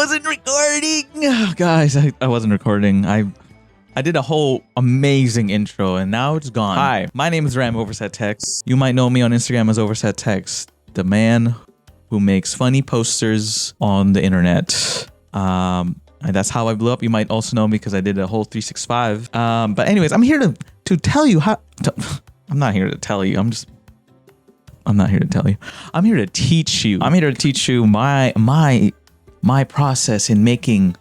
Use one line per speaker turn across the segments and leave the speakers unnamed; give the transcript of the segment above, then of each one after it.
wasn't recording. Guys, I wasn't recording. I did a whole amazing intro and now it's gone. Hi, my name is Oversettext. You might know me on Instagram as Oversettext, the man who makes funny posters on the internet. And that's how I blew up. You might also know me because I did a whole 365. But anyways, I'm here to tell you how. I'm not here to tell you. I'm not here to tell you. I'm here to teach you. I'm here to teach you my process in making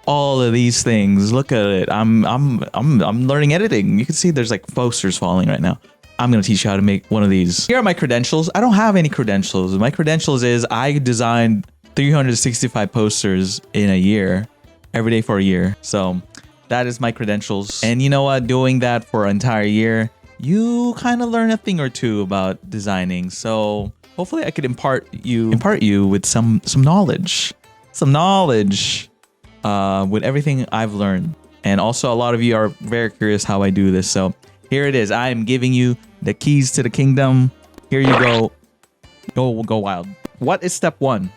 all of these things. Look at it. I'm learning editing. You can see there's like posters falling right now. I'm gonna teach you how to make one of these. Here are my credentials. I don't have any credentials. My credentials is I designed 365 posters in a year, every day for a year. So that is my credentials. And you know what? Doing that for an entire year, you kind of learn a thing or two about designing. So hopefully I could impart you with some knowledge. With everything I've learned. And also a lot of you are very curious how I do this. So here it is. I am giving you the keys to the kingdom. Here you go. Go wild. What is step one?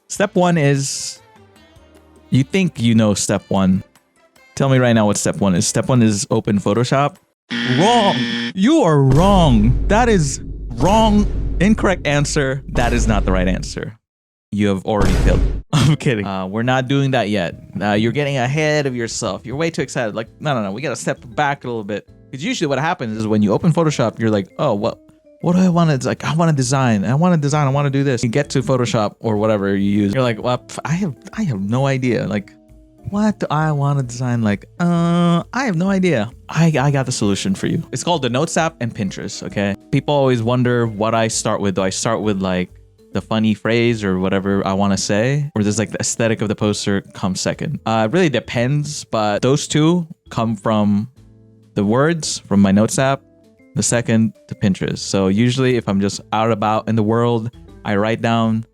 Step one is, you think you know step one. Tell me right now what step one is. Step one is open Photoshop. Wrong. You are wrong. That is wrong. Incorrect answer. That is not the right answer. You have already failed. I'm kidding. We're not doing that yet. You're getting ahead of yourself. You're way too excited. Like, no. We gotta step back a little bit. Because usually what happens is when you open Photoshop, you're like, oh, what do I want to, like, I want to design. I want to do this. You get to Photoshop or whatever you use. You're like, well, I have no idea. Like, what do I want to design? Like, I have no idea. I got the solution for you. It's called the Notes app and Pinterest, okay? People always wonder what I start with. Do I start with like the funny phrase or whatever I want to say? Or does like the aesthetic of the poster come second? It really depends, but those two come from the words from my Notes app, the second to Pinterest. So usually if I'm just out about in the world, I write down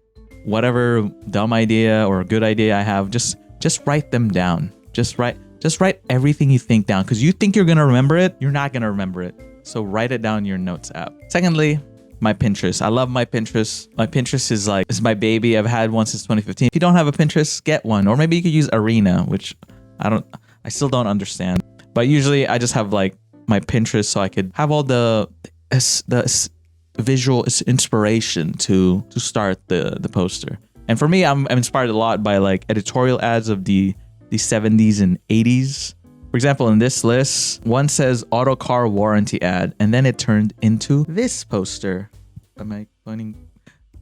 whatever dumb idea or good idea I have, just write them down. Just write everything you think down, because you think you're gonna remember it, you're not gonna remember it. So write it down in your Notes app. Secondly, my Pinterest. I love my Pinterest. My Pinterest is my baby. I've had one since 2015. If you don't have a Pinterest, get one. Or maybe you could use Arena, which I still don't understand. But usually I just have like my Pinterest so I could have all the visual inspiration to start the poster. And for me, I'm inspired a lot by like editorial ads of the 70s and 80s. For example, in this list, one says auto car warranty ad, and then it turned into this poster. Am I pointing?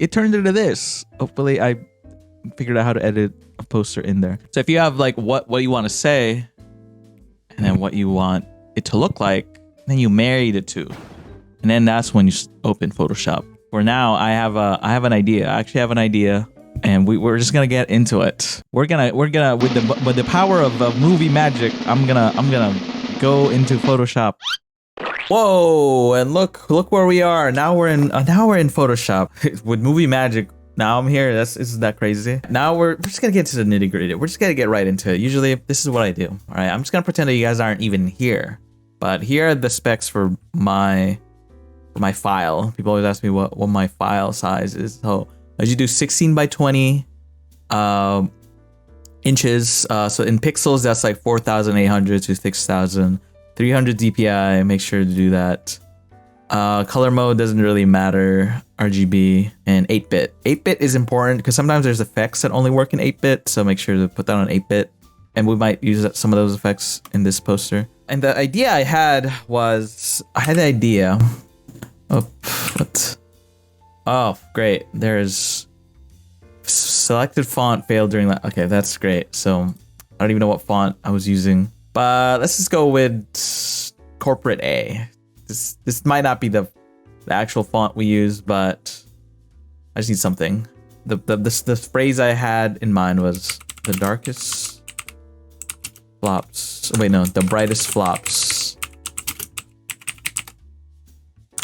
It turned into this. Hopefully I figured out how to edit a poster in there. So if you have like what you want to say and then what you want it to look like, then you marry the two. And then that's when you open Photoshop. For now, I have an idea. I actually have an idea. And we're just gonna get into it. We're gonna with the power of movie magic. I'm gonna go into Photoshop. Whoa! And look where we are. Now we're in Photoshop with movie magic. Now I'm here. Isn't that crazy? Now we're just gonna get to the nitty gritty. We're just gonna get right into it. Usually this is what I do. All right. I'm just gonna pretend that you guys aren't even here. But here are the specs for my file. People always ask me what my file size is. So as you do 16 by 20 inches. So in pixels, that's like 4,800 to 6,300 dpi. Make sure to do that. Color mode doesn't really matter. RGB and 8-bit. 8-bit is important because sometimes there's effects that only work in 8-bit. So make sure to put that on 8-bit. And we might use some of those effects in this poster. And the idea I had was, the idea. Oh, what? Oh, great. There's selected font failed during that. Okay, that's great. So I don't even know what font I was using, but let's just go with corporate A. This might not be the actual font we use, but I just need something. The phrase I had in mind was the darkest flops. Oh, wait, no, the brightest flops.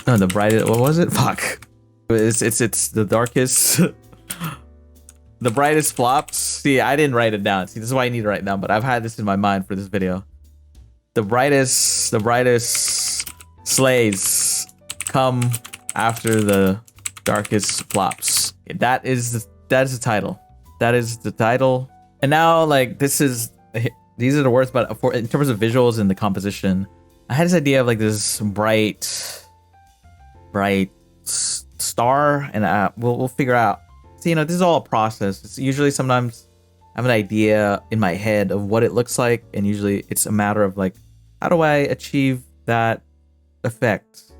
No, the brightest. What was it? Fuck. It's the darkest, the brightest flops. See, I didn't write it down. See, this is why I need to write it down, but I've had this in my mind for this video. The brightest slays come after the darkest flops. That is the title. That is the title And now like these are the words, but in terms of visuals and the composition, I had this idea of like this bright star, and we'll figure out. So, you know, this is all a process. It's usually sometimes I have an idea in my head of what it looks like, and usually it's a matter of like, how do I achieve that effect?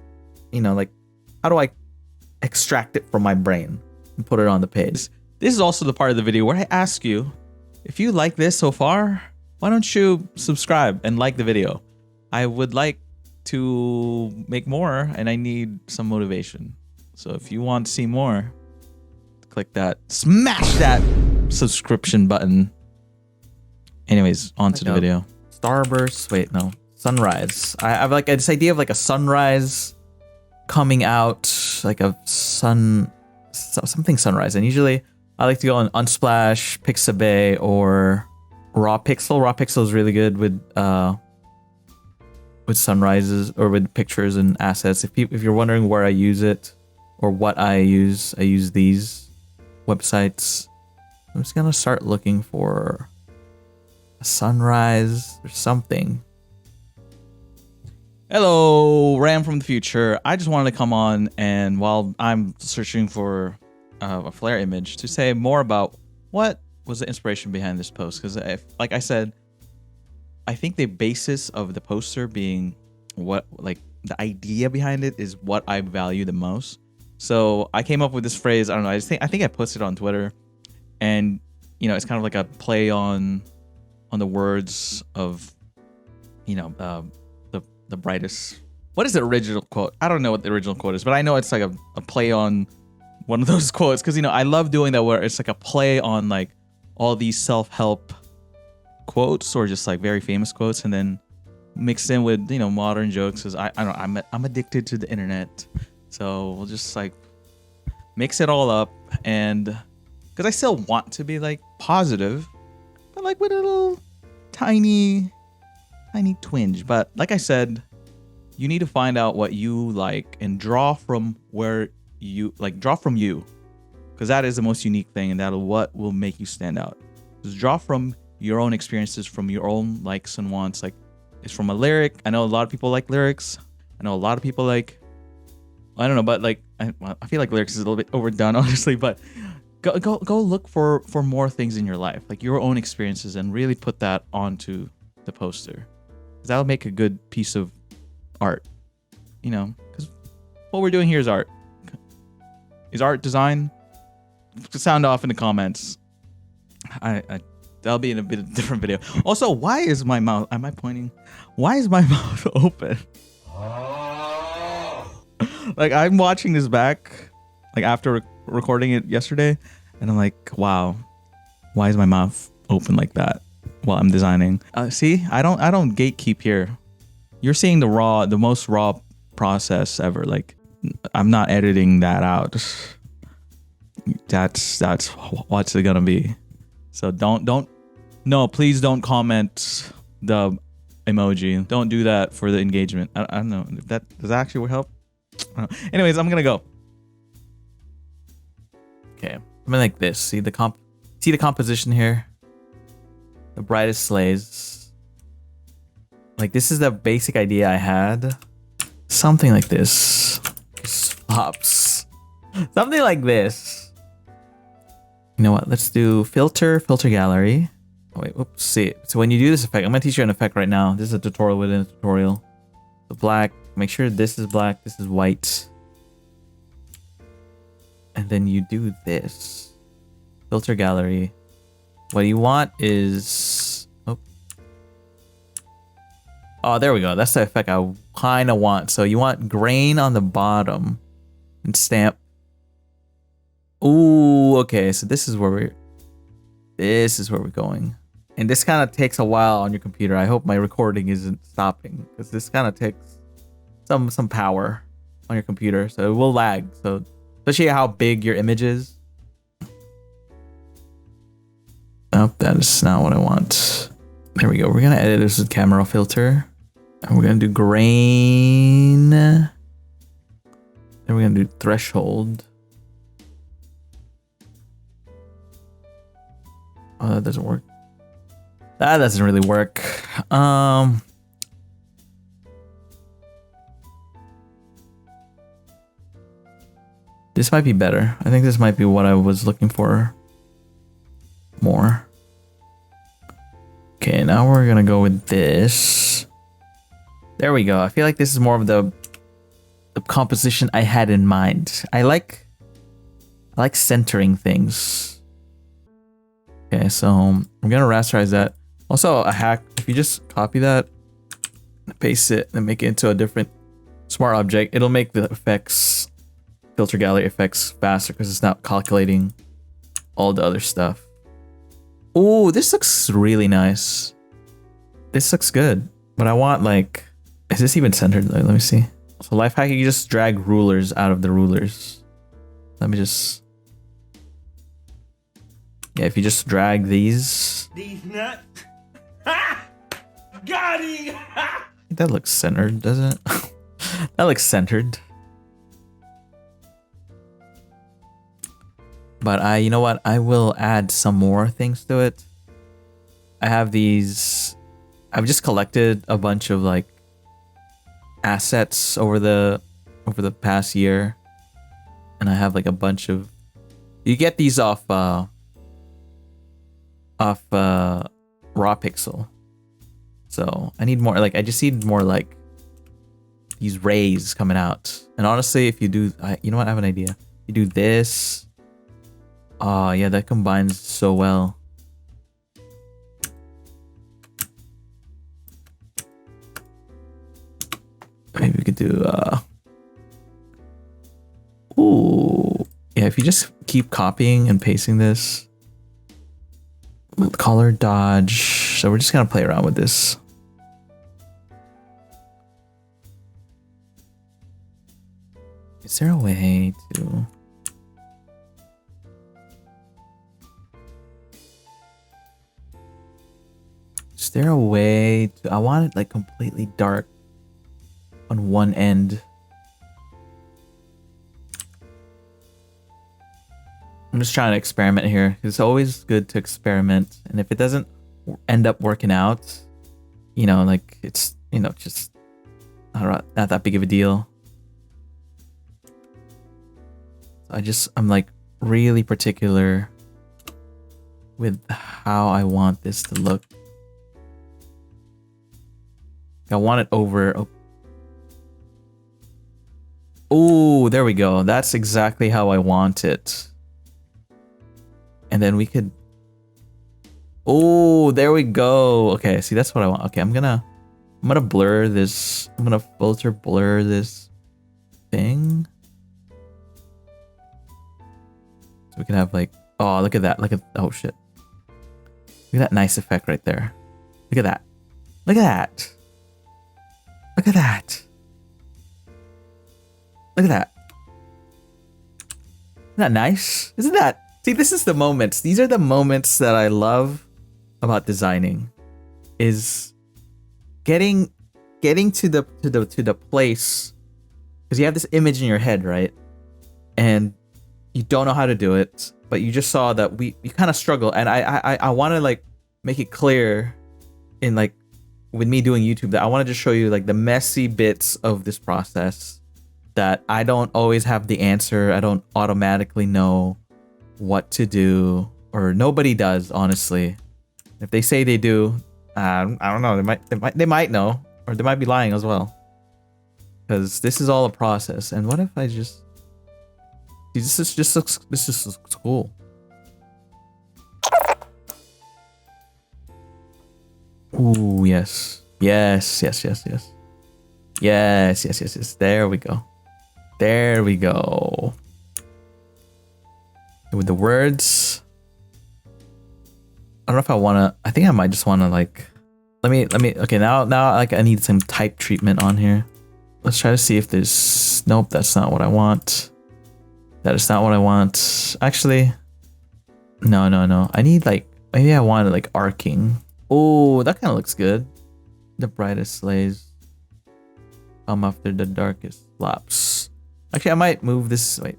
You know, like, how do I extract it from my brain and put it on the page? This is also the part of the video where I ask you, if you like this so far, why don't you subscribe and like the video? I would like to make more, and I need some motivation. So if you want to see more, click that, smash that subscription button. Anyways, on to the video. Starburst, wait, no, sunrise. I have like this idea of like a sunrise coming out, like a something sunrise. And usually I like to go on Unsplash, Pixabay, or Raw Pixel. Raw Pixel is really good with sunrises or with pictures and assets. If you're wondering where I use it or what I use these websites. I'm just gonna start looking for a sunrise or something. Hello, Ram from the future. I just wanted to come on, and while I'm searching for a flare image, to say more about what was the inspiration behind this post. Because like I said, I think the basis of the poster being what, like the idea behind it is what I value the most. So I came up with this phrase. I don't know. I think I posted it on Twitter, and you know, it's kind of like a play on the words of, you know, the brightest. What is the original quote? I don't know what the original quote is, but I know it's like a play on one of those quotes, because you know I love doing that where it's like a play on like all these self-help quotes or just like very famous quotes, and then mixed in with, you know, modern jokes. Because I'm addicted to the internet. So we'll just like mix it all up, and because I still want to be like positive, but like with a little tiny twinge. But like I said, you need to find out what you like and draw from where you like, draw from you, because that is the most unique thing, and that'll what will make you stand out. Just draw from your own experiences, from your own likes and wants. Like, it's from a lyric. I know a lot of people like lyrics. I know a lot of people like, I don't know, but like I feel like lyrics is a little bit overdone, honestly. But go look for more things in your life, like your own experiences, and really put that onto the poster. That'll make a good piece of art, you know. Because what we're doing here is art. Is art design? Sound off in the comments. That'll be in a bit of a different video. Also, why is my mouth? Am I pointing? Why is my mouth open? Like, I'm watching this back, like after recording it yesterday, and I'm like, wow, why is my mouth open like that while I'm designing? See, I don't gatekeep here. You're seeing the most raw process ever. Like, I'm not editing that out. That's what's it gonna be. So please don't comment the emoji. Don't do that for the engagement. I don't know if does that actually help. Anyways, I'm gonna go. Okay, I'm like this. See the composition here. The brightest slays. Like, this is the basic idea I had. Something like this. Flops. Something like this. You know what? Let's do filter gallery. Oh, wait, oops. See, so when you do this effect, I'm gonna teach you an effect right now. This is a tutorial within a tutorial. The black. Make sure this is black, this is white. And then you do this. Filter gallery. What you want is... Oh, there we go. That's the effect I kind of want. So you want grain on the bottom. And stamp. Ooh, okay. So this is where we're going. And this kind of takes a while on your computer. I hope my recording isn't stopping, because this kind of takes some power on your computer, so it will lag. So especially how big your image is. Nope, that is not what I want. There we go. We're gonna edit this with camera filter, and we're gonna do grain. Then we're gonna do threshold. Oh, that doesn't work. That doesn't really work. This might be better. I think this might be what I was looking for more. Okay, now we're gonna go with this. There we go. I feel like this is more of the composition I had in mind. I like centering things. Okay, so I'm gonna rasterize that. Also, a hack, if you just copy that, paste it, and make it into a different smart object, it'll make the effects, filter gallery effects faster because it's not calculating all the other stuff. Oh, this looks really nice. This looks good. But I want like, is this even centered? Let me see. So life hack, you just drag rulers out of the rulers. Let me just, yeah, if you just drag these nuts. Ha! Got him! That looks centered, doesn't it? That looks centered. But you know what? I will add some more things to it. I have these. I've just collected a bunch of like assets over the past year, and I have like a bunch of. You get these off raw pixel. So I need more. Like I just need more like these rays coming out. And honestly, if you do, you know what? I have an idea. You do this. Oh, yeah, that combines so well. Maybe we could do, ooh. Yeah, if you just keep copying and pasting this. Color dodge. So we're just gonna play around with this. Is there a way to... Is there a way to... I want it like completely dark on one end. I'm just trying to experiment here. It's always good to experiment. And if it doesn't end up working out, you know, like it's, you know, just not that big of a deal. I'm like really particular with how I want this to look. I want it over. Oh, there we go. That's exactly how I want it. And then we could. Oh, there we go. Okay, see, that's what I want. Okay, I'm gonna blur this. I'm gonna filter blur this thing. So we can have like, oh, look at that. Look at, oh shit. Look at that nice effect right there. Look at that. Look at that. Look at that. Look at that. Isn't that nice? Isn't that? See, this is the moments. These are the moments that I love about designing. Is getting to the place, because you have this image in your head, right? And you don't know how to do it, but you just saw that we kind of struggle, and I want to like make it clear in like with me doing YouTube that I want to just show you like the messy bits of this process that I don't always have the answer. I don't automatically know what to do, or nobody does, honestly. If they say they do, I don't know. They might know, or they might be lying as well. Because this is all a process. And what if I just? This just looks cool. Ooh, yes. Yes. There we go. There we go. With the words. I don't know if I wanna, I think I might just wanna like, let me, okay, now like I need some type treatment on here. Let's try to see if there's, nope, that's not what I want. That is not what I want. Actually, no. I need like, maybe I want like arcing. Oh, that kind of looks good. The brightest slays come after the darkest slaps. Actually, I might move this. Wait.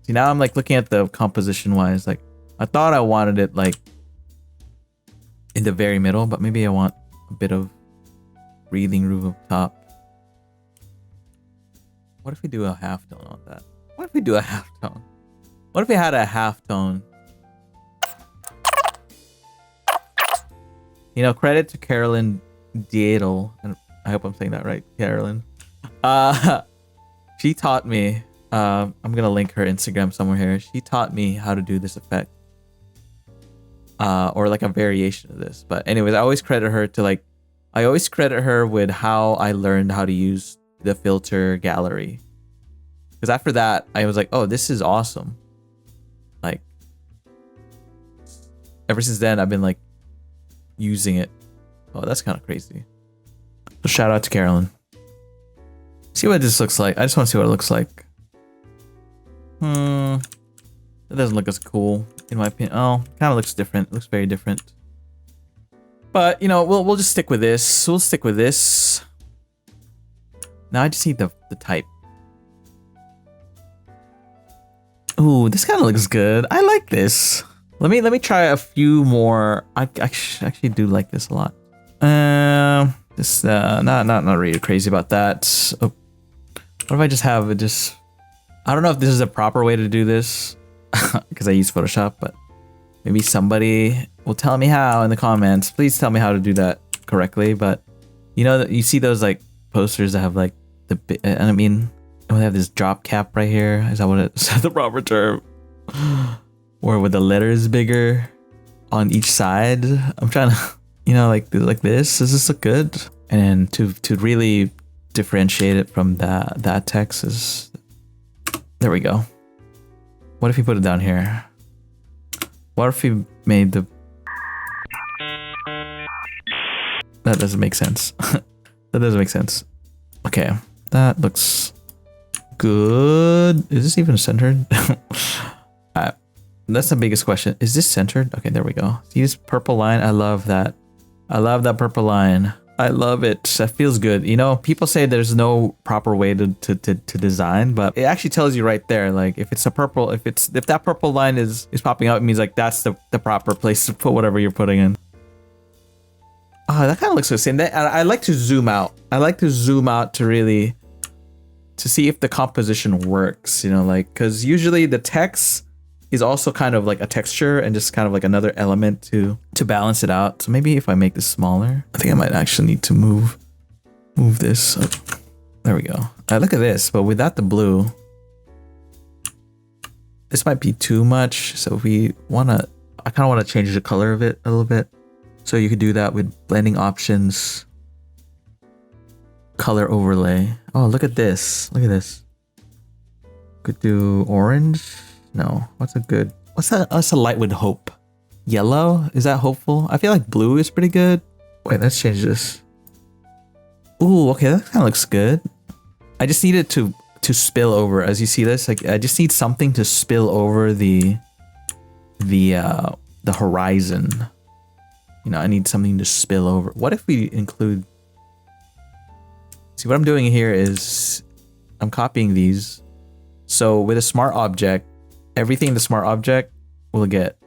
See, now I'm like looking at the composition wise. Like, I thought I wanted it like in the very middle, but maybe I want a bit of breathing room up top. What if we do a halftone on that? What if we do a halftone? What if we had a halftone? You know, credit to Carolyn Dietl, and I hope I'm saying that right, Carolyn. She taught me. I'm gonna link her Instagram somewhere here. She taught me how to do this effect, or like a variation of this. But anyways, I always credit her to like, I always credit her with how I learned how to use the filter gallery. Because after that, I was like, oh, this is awesome. Like, ever since then, I've been like using it. Oh, that's kind of crazy. So shout out to Carolyn. See what this looks like. I just want to see what it looks like. It doesn't look as cool in my opinion. Oh, kind of looks different. It looks very different. But you know, we'll just stick with this. We'll stick with this. Now I just need the type. Ooh, this kind of looks good. I like this. Let me try a few more. I actually do like this a lot. This not really crazy about that. Oh, what if I just have it just? I don't know if this is a proper way to do this because I use Photoshop, but maybe somebody will tell me how in the comments. Please tell me how to do that correctly. But you know, you see those like posters that have like I mean, they have this drop cap right here. Is that what it's the proper term? Or with the letters bigger on each side. I'm trying to, you know, like this. Does this look good? And then to really differentiate it from that text is, there we go. What if we put it down here? What if we made the, that doesn't make sense. That doesn't make sense. Okay, that looks good. Is this even centered? That's the biggest question. Is this centered? Okay, there we go. See this purple line? I love that. I love that purple line. I love it. That feels good. You know, people say there's no proper way to design, but it actually tells you right there. Like if it's a purple, if that purple line is popping out, it means like that's the proper place to put whatever you're putting in. Oh, that kind of looks the same. I like to zoom out. I like to zoom out to really to see if the composition works. You know, like because usually the text is also kind of like a texture and just kind of like another element to balance it out. So maybe if I make this smaller, I think I might actually need to move this up. There we go. Look at this, but without the blue, this might be too much. So if we wanna, I kind of want to change the color of it a little bit. So you could do that with blending options, color overlay. Oh, look at this. Look at this. Could do orange. No, what's a light with hope? Yellow? Is that hopeful? I feel like blue is pretty good. Wait, let's change this. Ooh, okay, that kind of looks good. I just need it to spill over. As you see this, like I just need something to spill over the horizon. You know, I need something to spill over. What if we include? See, what I'm doing here is I'm copying these. So with a smart object, everything in the smart object will get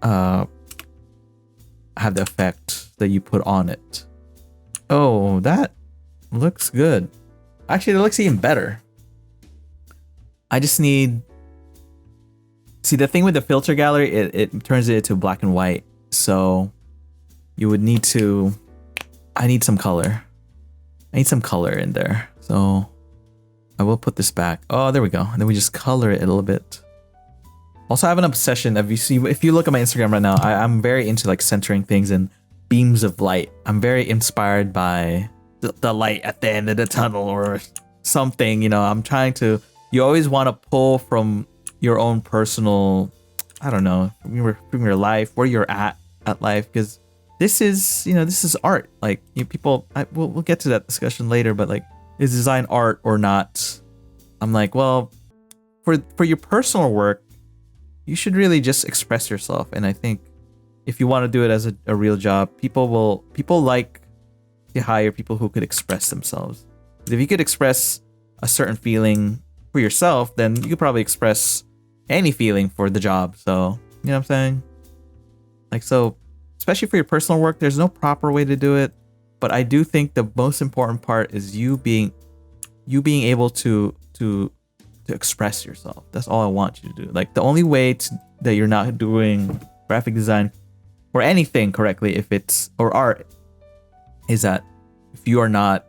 have the effect that you put on it. Oh, that looks good. Actually, it looks even better. I just need, see, the thing with the filter gallery, it turns it into black and white. So you would need to, I need some color. I need some color in there. So I will put this back. Oh, there we go. And then we just color it a little bit. Also, I have an obsession. If you look at my Instagram right now, I'm very into like centering things and beams of light. I'm very inspired by the light at the end of the tunnel or something. You know, I'm trying to. You always want to pull from your own personal, I don't know, from your life, where you're at life, because this is, you know, this is art. Like people, we'll get to that discussion later, but like, is design art or not? I'm like, well, for your personal work, you should really just express yourself. And I think if you want to do it as a real job, people like to hire people who could express themselves. If you could express a certain feeling for yourself, then you could probably express any feeling for the job. So You know what I'm saying? Like, so, especially for your personal work, there's no proper way to do it. But I do think the most important part is you being able to express yourself. That's all I want you to do. Like, the only way that you're not doing graphic design or anything correctly, if it's or art, is that if you are not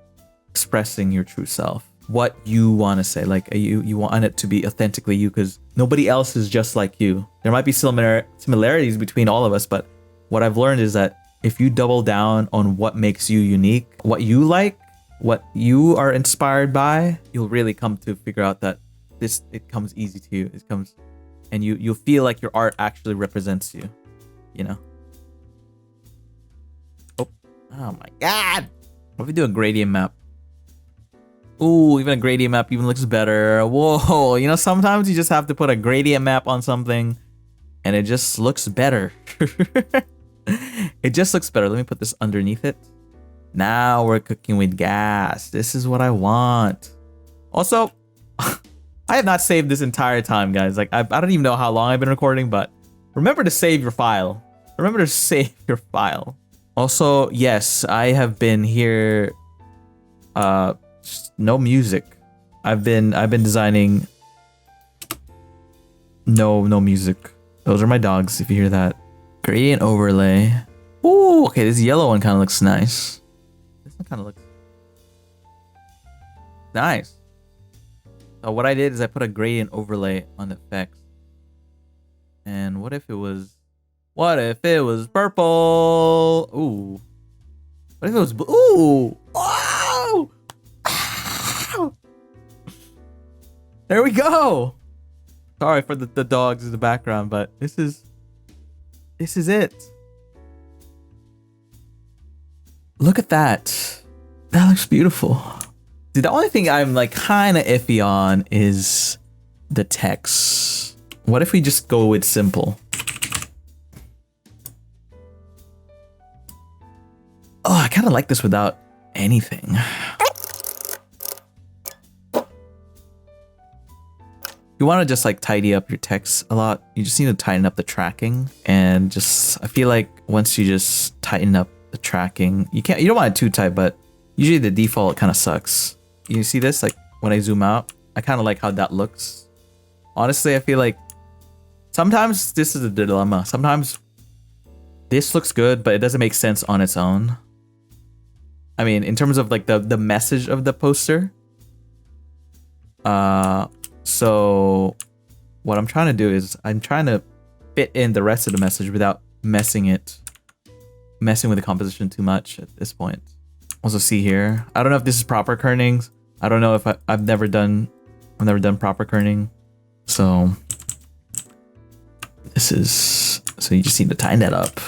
expressing your true self, what you want to say, like you want it to be authentically you, because nobody else is just like you. There might be similarities between all of us, but what I've learned is that if you double down on what makes you unique, what you like, what you are inspired by, you'll really come to figure out that it comes easy to you. It comes, and you'll feel like your art actually represents you, you know? Oh my god! What if we do a gradient map? Ooh, even a gradient map even looks better. Whoa, you know, sometimes you just have to put a gradient map on something and it just looks better. It just looks better. Let me put this underneath it. Now we're cooking with gas. This is what I want. Also, I have not saved this entire time, guys. Like, I don't even know how long I've been recording, but remember to save your file. Remember to save your file. Also, yes, I have been here. No music. I've been designing. No music. Those are my dogs. If you hear that. Gradient overlay. Ooh, okay. This yellow one kind of looks nice. This one kind of looks nice. So what I did is I put a gradient overlay on the effects. And what if it was? What if it was purple? Ooh. What if it was blue? Ooh. Oh! Ow! There we go. Sorry for the dogs in the background, but this is it. Look at that. That looks beautiful. Dude, the only thing I'm like kind of iffy on is the text. What if we just go with simple? Oh, I kind of like this without anything. You want to just like tidy up your text a lot. You just need to tighten up the tracking, and just I feel like once you just tighten up the tracking, you don't want it too tight, but usually the default kind of sucks. You see this? Like when I zoom out, I kind of like how that looks. Honestly, I feel like sometimes this is a dilemma. Sometimes this looks good, but it doesn't make sense on its own. I mean, in terms of like the message of the poster. So what I'm trying to do is I'm trying to fit in the rest of the message without messing with the composition too much at this point. Also see here, I don't know if this is proper kernings. I don't know if I've never done proper kerning. So you just need to tighten that up.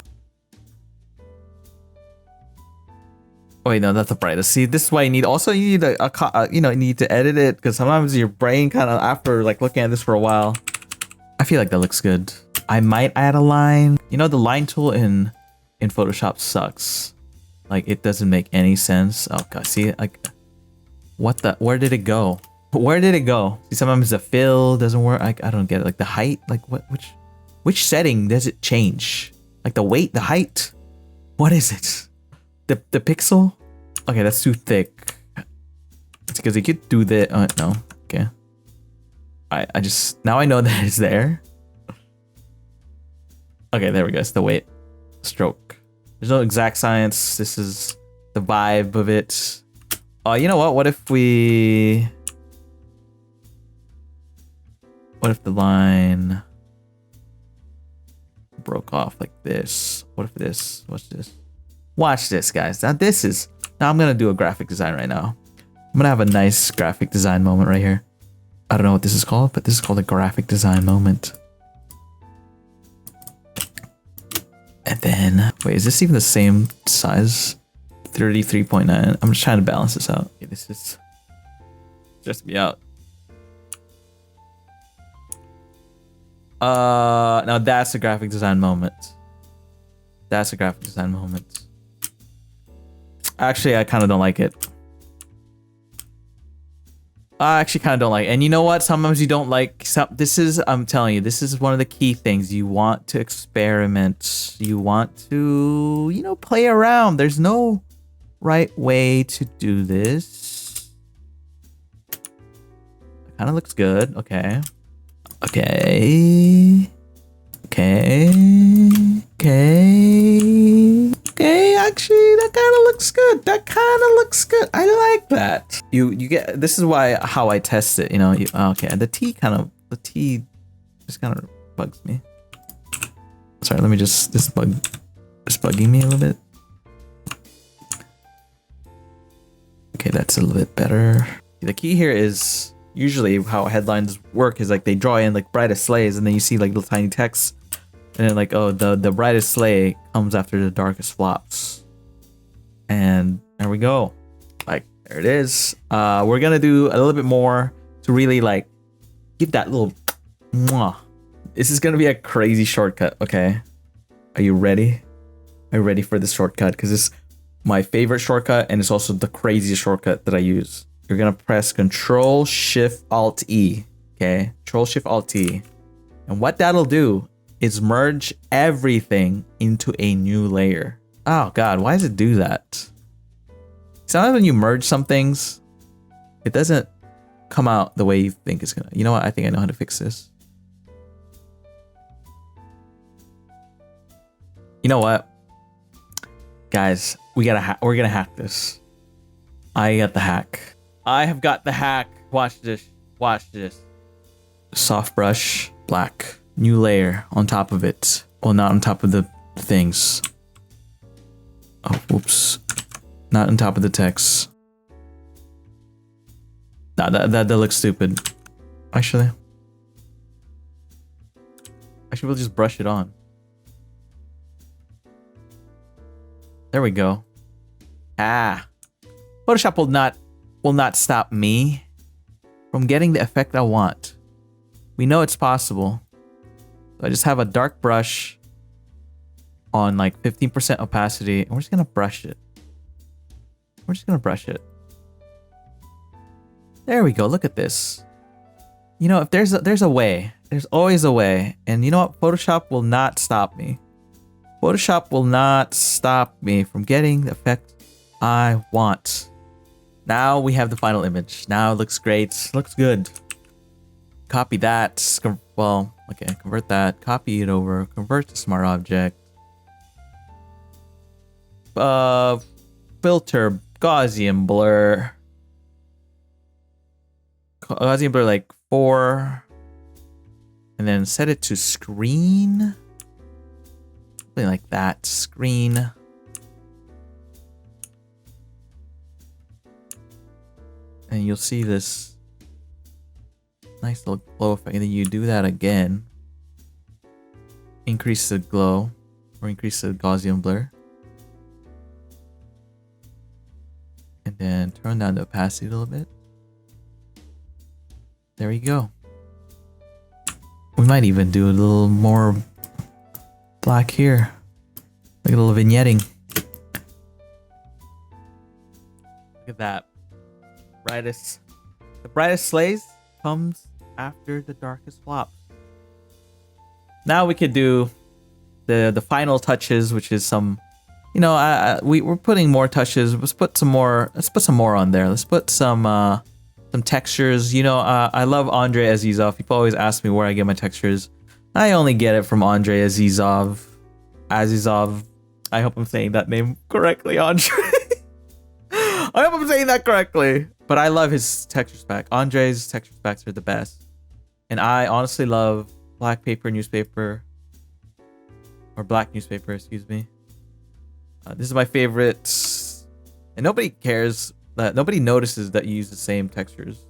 Oh wait, no, that's the brightest. See, this is why you need you need to edit it, because sometimes your brain kind of, after like looking at this for a while, I feel like that looks good. I might add a line. You know, the line tool in Photoshop sucks. Like, it doesn't make any sense. Oh god, see, like, where did it go? Where did it go? See, sometimes the fill doesn't work. I don't get it. Like the height, like which setting does it change? Like the weight, the height? What is it? The pixel? Okay, that's too thick. It's because you could do the no. Okay. I just now I know that it's there. Okay, there we go. It's the weight. Stroke. There's no exact science. This is the vibe of it. Oh, you know what? What if the line broke off like this? What if this? What's this? Watch this, guys. Now I'm gonna do a graphic design right now. I'm gonna have a nice graphic design moment right here. I don't know what this is called, but this is called a graphic design moment. And then, wait, is this even the same size? 33.9. I'm just trying to balance this out. Okay, this is just me out. Now that's a graphic design moment. That's a graphic design moment. Actually, I kind of don't like it. I actually kind of don't like it. And you know what? Sometimes you don't like I'm telling you, this is one of the key things. You want to experiment. You want to, play around. There's no right way to do this. Kind of looks good. Okay. Okay. Actually, that kind of looks good. I like that. You get, this is how I test it, okay, the T just kind of bugs me. Sorry, let me this bugging me a little bit. Okay, that's a little bit better. The key here is usually how headlines work is like they draw in like brightest slays, and then you see like little tiny text, and then like, oh, the brightest slay comes after the darkest flops. And there we go. Like, there it is. We're gonna do a little bit more to really like give that little mwah. This is gonna be a crazy shortcut, okay? Are you ready? Are you ready for this shortcut? Because it's my favorite shortcut, and it's also the craziest shortcut that I use. You're gonna press Control Shift Alt E. Okay, Control Shift Alt E. And what that'll do is merge everything into a new layer. Oh god, why does it do that? Sometimes when you merge some things, it doesn't come out the way you think it's gonna. You know what? I think I know how to fix this. You know what? Guys, we're gonna hack this. I got the hack. I have got the hack. Watch this. Watch this. Soft brush, black. New layer on top of it. Well, not on top of the things. Oh, whoops. Not on top of the text. Nah, that looks stupid. Actually, we'll just brush it on. There we go. Photoshop will not stop me from getting the effect I want. We know it's possible. So I just have a dark brush on like 15% opacity, and we're just gonna brush it. There we go. Look at this. If there's a way, there's always a way. And you know what? Photoshop will not stop me. Photoshop will not stop me from getting the effect I want. Now we have the final image. Now it looks great. Looks good. Copy that. Well, okay, convert that. Copy it over. Convert to smart object. Filter Gaussian blur. Gaussian blur like 4. And then set it to screen. Something like that. Screen. And you'll see this nice little glow effect. And then you do that again. Increase the glow. Or increase the Gaussian blur. And then turn down the opacity a little bit. There we go. We might even do a little more black here. Like a little vignetting. Look at that. The brightest slays comes after the darkest flop. Now we could do the final touches, which is some, we're putting more touches. Let's put some more on there. Let's put some textures. I love Andrei Azizov. People always ask me where I get my textures. I only get it from Andrei Azizov. I hope I'm saying that name correctly, Andrei. I hope I'm saying that correctly. But I love his texture pack. Andrei's texture packs are the best. And I honestly love black newspaper. Or black newspaper, excuse me. This is my favorite. And nobody cares. Nobody notices that you use the same textures.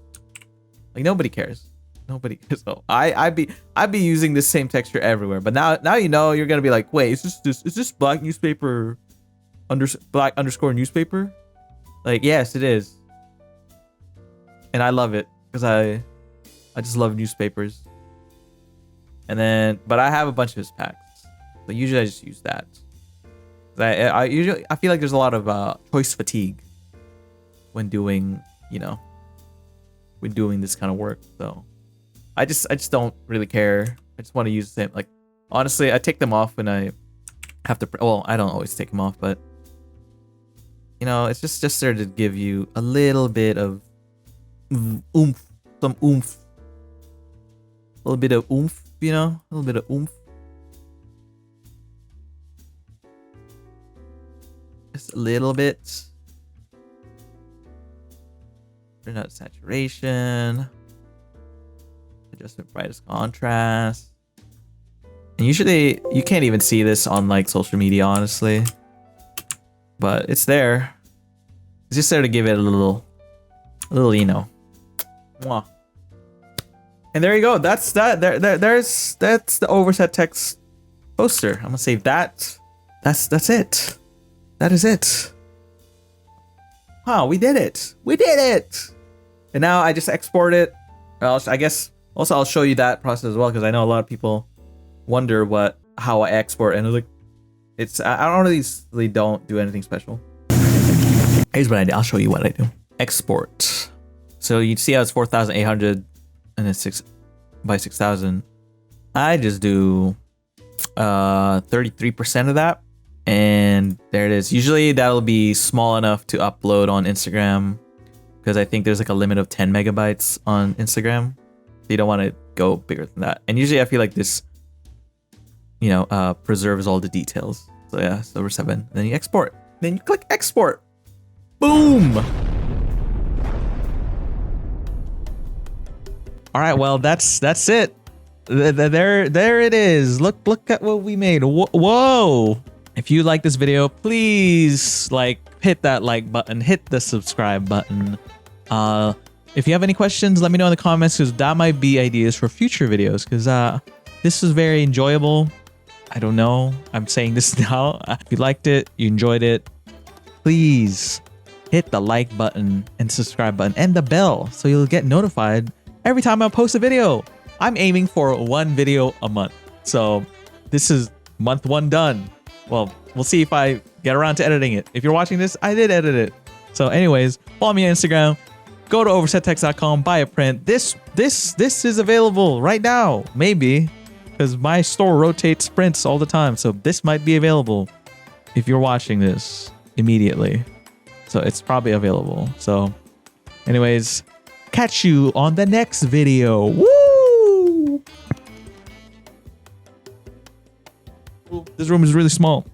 Like, nobody cares. So I'd be using the same texture everywhere. But now you're gonna be like, wait, is this black newspaper black underscore newspaper? Like, yes, it is. And I love it because I just love newspapers. And then, but I have a bunch of his packs. So usually I just use that. I feel like there's a lot of choice fatigue when doing, with doing this kind of work. So I just don't really care. I just want to use the same. Like, honestly, I take them off when I have to. Well, I don't always take them off, but you know, it's just there to give you a little bit of oomph, some oomph, a little bit of oomph, you know, a little bit of oomph. Just a little bit. Turn out saturation. Adjustment brightest contrast. And usually you can't even see this on like social media, honestly. But it's there. It's just there to give it a little, you know. Mwah. And there you go. That's that. That's the Oversettext poster. I'm gonna save that. That's it. That is it. Wow, we did it. We did it. And now I just export it. I guess also I'll show you that process as well, because I know a lot of people wonder how I export, and like I don't really don't do anything special. Here's what I do. I'll show you what I do. Export. So you see how it's 4,800 and then 6 by 6,000. I just do 33% of that, and there it is. Usually that'll be small enough to upload on Instagram, because I think there's like a limit of 10 megabytes on Instagram. So you don't want to go bigger than that. And usually I feel like this, you know, preserves all the details. So yeah, it's over 7. Then you export. Then you click export. Boom. All right, well, that's it. There it is. Look at what we made. Whoa. If you like this video, please hit that like button, hit the subscribe button. If you have any questions, let me know in the comments, because that might be ideas for future videos, because this is very enjoyable. I don't know. I'm saying this now. If you liked it, you enjoyed it, please hit the like button and subscribe button and the bell so you'll get notified every time I post a video. I'm aiming for 1 video a month. So this is month 1 done. Well, we'll see if I get around to editing it. If you're watching this, I did edit it. So anyways, follow me on Instagram. Go to oversettext.com, buy a print. This is available right now, maybe, because my store rotates prints all the time. So this might be available if you're watching this immediately. So it's probably available. So anyways, catch you on the next video. Woo! This room is really small.